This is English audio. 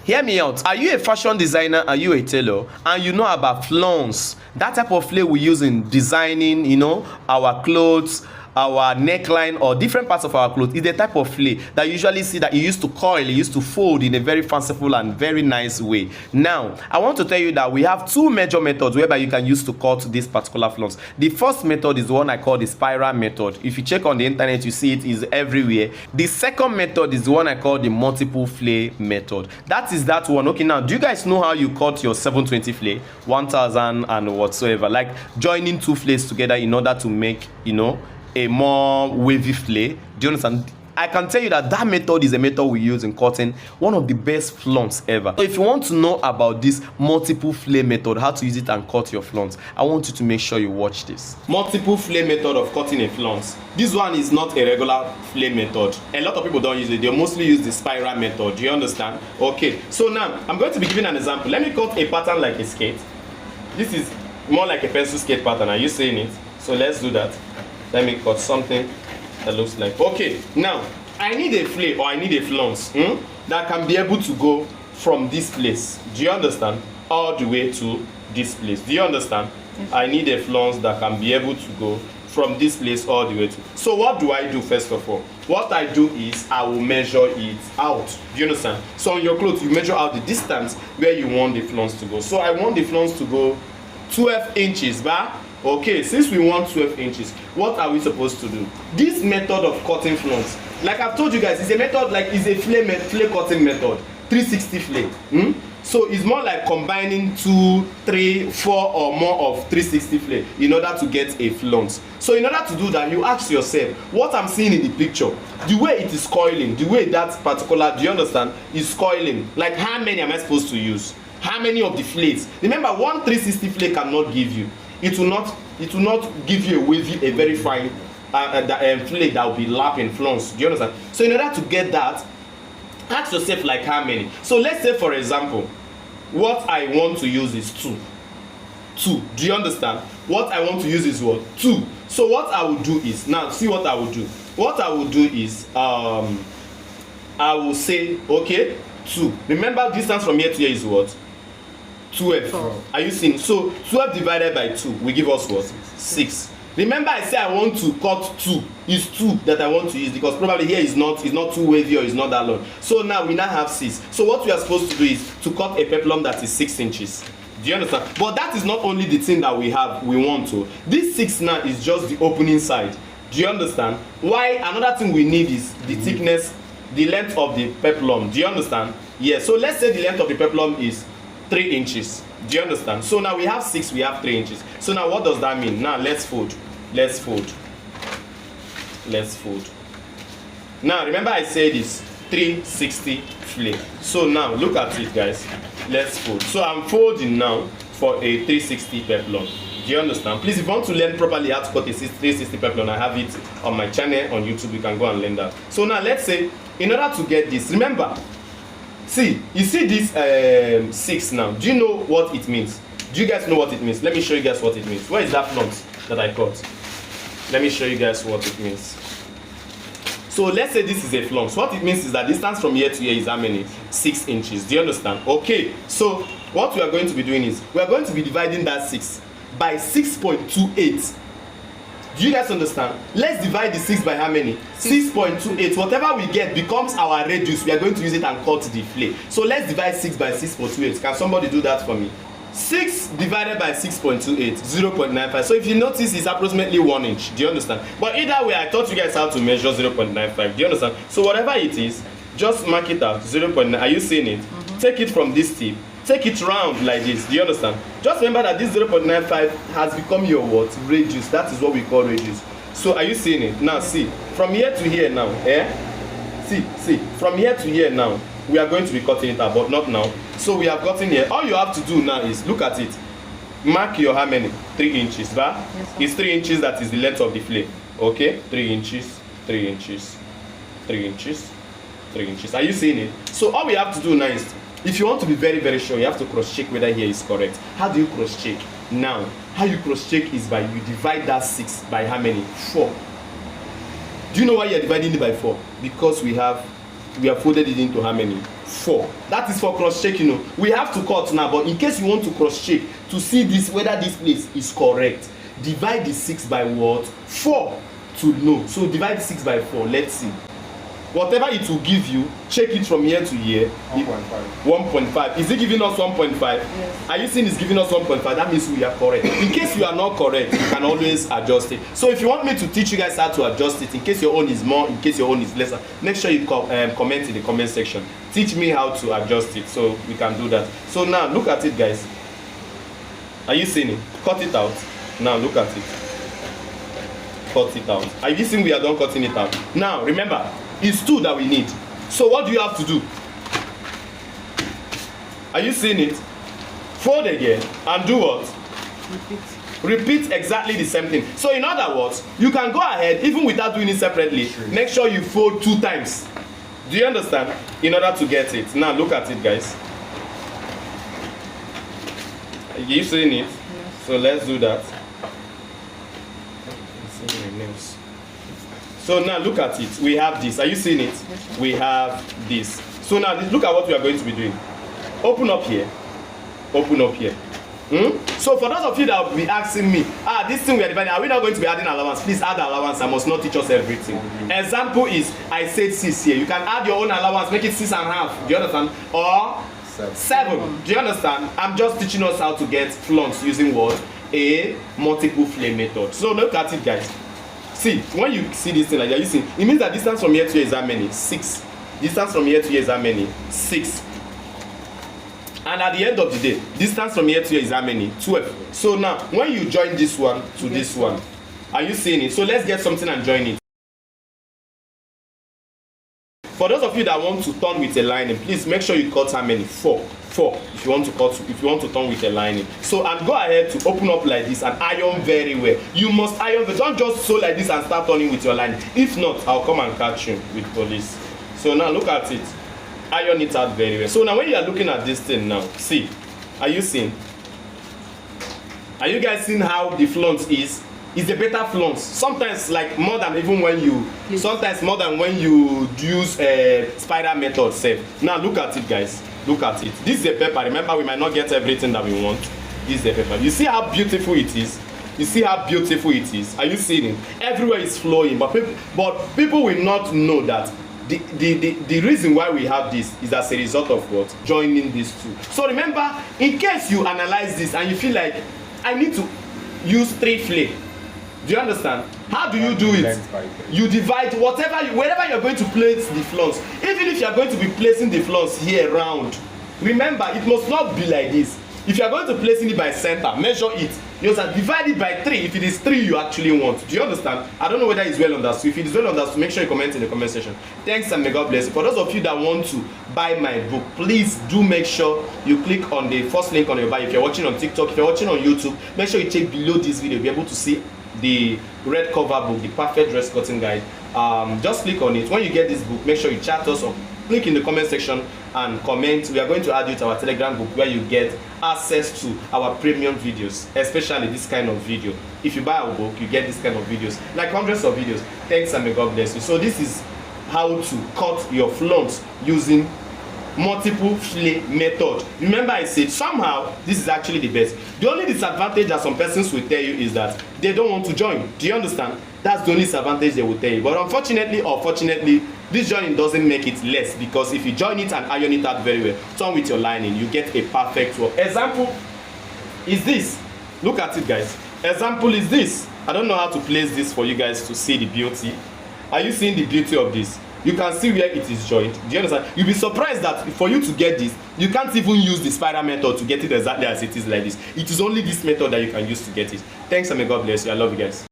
Hear me out. Are you a fashion designer? Are you a tailor? And you know about flounce? That type of flay we use in designing, you know, our clothes, our neckline, or different parts of our clothes. Is the type of flay that you usually see that you used to coil, you used to fold in a very fanciful and very nice way. Now, I want to tell you that we have two major methods whereby you can use to cut this particular flounce. The first method is the one I call the spiral method. If you check on the internet, you see it is everywhere. The second method is the one I call the multiple flay method. That is that one. Okay, now, do you guys know how you cut your 720 flay, 1000 and whatsoever? Like joining two flays together in order to make, you know, a more wavy flay. Do you understand? I can tell you that that method is a method we use in cutting one of the best flounce ever. So if you want to know about this multiple flay method, how to use it and cut your flounce, I want you to make sure you watch this. Multiple flay method of cutting a flounce. This one is not a regular flay method. A lot of people don't use it. They mostly use the spiral method. Do you understand? Okay, so now I'm going to be giving an example. Let me cut a pattern like a skate. This is more like a pencil skate pattern. Are you seeing it? So let's do that. Let me cut something that looks like. Okay, now I need a flay or I need a flounce that can be able to go from this place. Do you understand? All the way to this place. Do you understand? Yes. I need a flounce that can be able to go from this place all the way to. So what do I do first of all? What I do is I will measure it out. Do you understand? So on your clothes, you measure out the distance where you want the flounce to go. So I want the flounce to go 12 inches, but okay, since we want 12 inches, what are we supposed to do? This method of cutting flounce, like I've told you guys, is a method like is a flay cutting method, 360 flay. So it's more like combining 2, 3, 4 or more of 360 flay in order to get a flounce. So in order to do that, you ask yourself, what I'm seeing in the picture, the way it is coiling, the way that particular, do you understand, is coiling, like how many am I supposed to use? How many of the flays? Remember, one 360 flay cannot give you. It will not give you a wavy, a very fine flay that will be lapping flounce. Do you understand? So in order to get that, ask yourself like how many. So let's say for example, what I want to use is 2. Do you understand? What I want to use is what? 2. So what I will do is, now see what I will do. What I will do is I will say, okay, 2. Remember, distance from here to here is what? 12. 4. Are you seeing? So 12 divided by 2 will give us what? 6. Remember, I say I want to cut 2. It's 2 that I want to use because probably here is not too wavy or it's not that long. So now we now have 6. So what we are supposed to do is to cut a peplum that is 6 inches. Do you understand? But that is not only the thing that we want to. This 6 now is just the opening side. Do you understand? Why? Another thing we need is the thickness, the length of the peplum. Do you understand? Yeah. So let's say the length of the peplum is 3 inches. Do you understand? So now we have 6, we have 3 inches. So now what does that mean? Now let's fold. Now remember I said it's 360 flay. So now look at it, guys. Let's fold. So I'm folding now for a 360 peplum. Do you understand? Please, if you want to learn properly how to cut a 360 peplum, I have it on my channel on YouTube. You can go and learn that. So now let's say, in order to get this, remember, see, you see this 6 now. Do you know what it means? Do you guys know what it means? Let me show you guys what it means. Where is that flounce that I cut? Let me show you guys what it means. So let's say this is a flounce. What it means is that distance from here to here is how many? 6 inches. Do you understand? Okay, so what we are going to be doing is we are going to be dividing that 6 by 6.28. Do you guys understand? Let's divide the 6 by how many? 6.28. Whatever we get becomes our radius. We are going to use it and cut the flay. So let's divide 6 by 6.28. Can somebody do that for me? 6 divided by 6.28, 0.95. So if you notice, it's approximately 1 inch. Do you understand? But either way, I taught you guys how to measure 0.95. Do you understand? So whatever it is, just mark it out. 0.9. Are you seeing it? Take it from this tip. Take it round like this. Do you understand? Just remember that this 0.95 has become your what? Radius. That is what we call radius. So are you seeing it? Now see, from here to here now, see, from here to here now, we are going to be cutting it out, but not now. So we have gotten here. All you have to do now is look at it. Mark your how many? 3 inches, right? Yes, it's 3 inches, that is the length of the flay. Okay? 3 inches, 3 inches, 3 inches, 3 inches. Are you seeing it? So all we have to do now is, if you want to be very, very sure, you have to cross-check whether here is correct. How do you cross-check? Now, how you cross-check is by you divide that 6 by how many? 4. Do you know why you're dividing it by 4? Because we have folded it into how many? 4. That is for cross check, you know. We have to cut now, but in case you want to cross check to see this whether this place is correct, divide the 6 by what? 4 to know. So divide 6 by 4. Let's see. Whatever it will give you, check it from here to here. 1.5. Is it giving us 1.5? Yes. Are you seeing it's giving us 1.5? That means we are correct. In case you are not correct, you can always adjust it. So if you want me to teach you guys how to adjust it, in case your own is more, in case your own is lesser, make sure you comment in the comment section. Teach me how to adjust it so we can do that. So now look at it, guys. Are you seeing it? Cut it out. Now look at it. Cut it out. Are you seeing we are done cutting it out? Now remember, it's 2 that we need. So what do you have to do? Are you seeing it? Fold again and do what? Repeat exactly the same thing. So in other words, you can go ahead even without doing it separately. Make sure you fold 2 times. Do you understand? In order to get it. Now look at it, guys. Are you seeing it? Yes. So let's do that. So now look at it. We have this. Are you seeing it? Yes. We have this. So now look at what we are going to be doing. Open up here. Open up here. So for those of you that will be asking me, this thing we are dividing, are we not going to be adding allowance? Please add allowance. I must not teach us everything. Example is, I said 6 here. You can add your own allowance, make it 6.5. Do you understand? Or 7. Do you understand? I'm just teaching us how to get flounce using what? A multiple flame method. So look at it, guys. See, when you see this thing like that, you see, it means that distance from here to here is how many? 6. Distance from here to here is how many? 6. And at the end of the day, distance from here to here is how many? 12. So now, when you join this one to this one, are you seeing it? So let's get something and join it. For those of you that want to turn with a lining, please make sure you cut how many? 4. 4. If you want to turn with a lining. So and go ahead to open up like this and iron very well. You must iron. Don't just sew like this and start turning with your lining. If not, I'll come and catch you with police. So now look at it. Iron it out very well. So now when you are looking at this thing now, see, are you seeing? Are you guys seeing how the flounce is? It's a better flounce. Sometimes like more than even when you, sometimes more than when you use a spiral method safe. Now look at it, guys. Look at it. This is a paper. Remember, we might not get everything that we want. This is a paper. You see how beautiful it is? You see how beautiful it is? Are you seeing it? Everywhere is flowing, but people will not know that the reason why we have this is as a result of what? Joining these two. So remember, in case you analyze this and you feel like I need to use 3 flame. Do you understand? How do you do it? You divide wherever you're going to place the flounce. Even if you're going to be placing the flounce here round, remember it must not be like this. If you're going to place it by center, measure it. You know, divide it by 3 if it is 3 you actually want. Do you understand? I don't know whether it's well understood. If it is well understood, make sure you comment in the comment section. Thanks and may God bless you. For those of you that want to buy my book, please do make sure you click on the first link on your bio. If you're watching on TikTok, if you're watching on YouTube, make sure you check below this video. You'll be able to see the red cover book, the perfect dress cutting guide. Just click on it. When you get this book, make sure you chat us or click in the comment section and comment. We are going to add you to our Telegram group where you get access to our premium videos, especially this kind of video. If you buy our book, you get this kind of videos, like hundreds of videos. Thanks and may God bless you. So this is how to cut your flounce using multiple flame method. Remember, I said somehow this is actually the best. The only disadvantage that some persons will tell you is that they don't want to join. Do you understand? That's the only disadvantage they will tell you. But unfortunately or fortunately, this joining doesn't make it less, because if you join it and iron it out very well, turn with your lining, you get a perfect work. Example is this. Look at it, guys. Example is this. I don't know how to place this for you guys to see the beauty. Are you seeing the beauty of this? You can see where it is joined. Do you understand? You'll be surprised that for you to get this, you can't even use the spiral method to get it exactly as it is like this. It is only this method that you can use to get it. Thanks and may God bless you. I love you guys.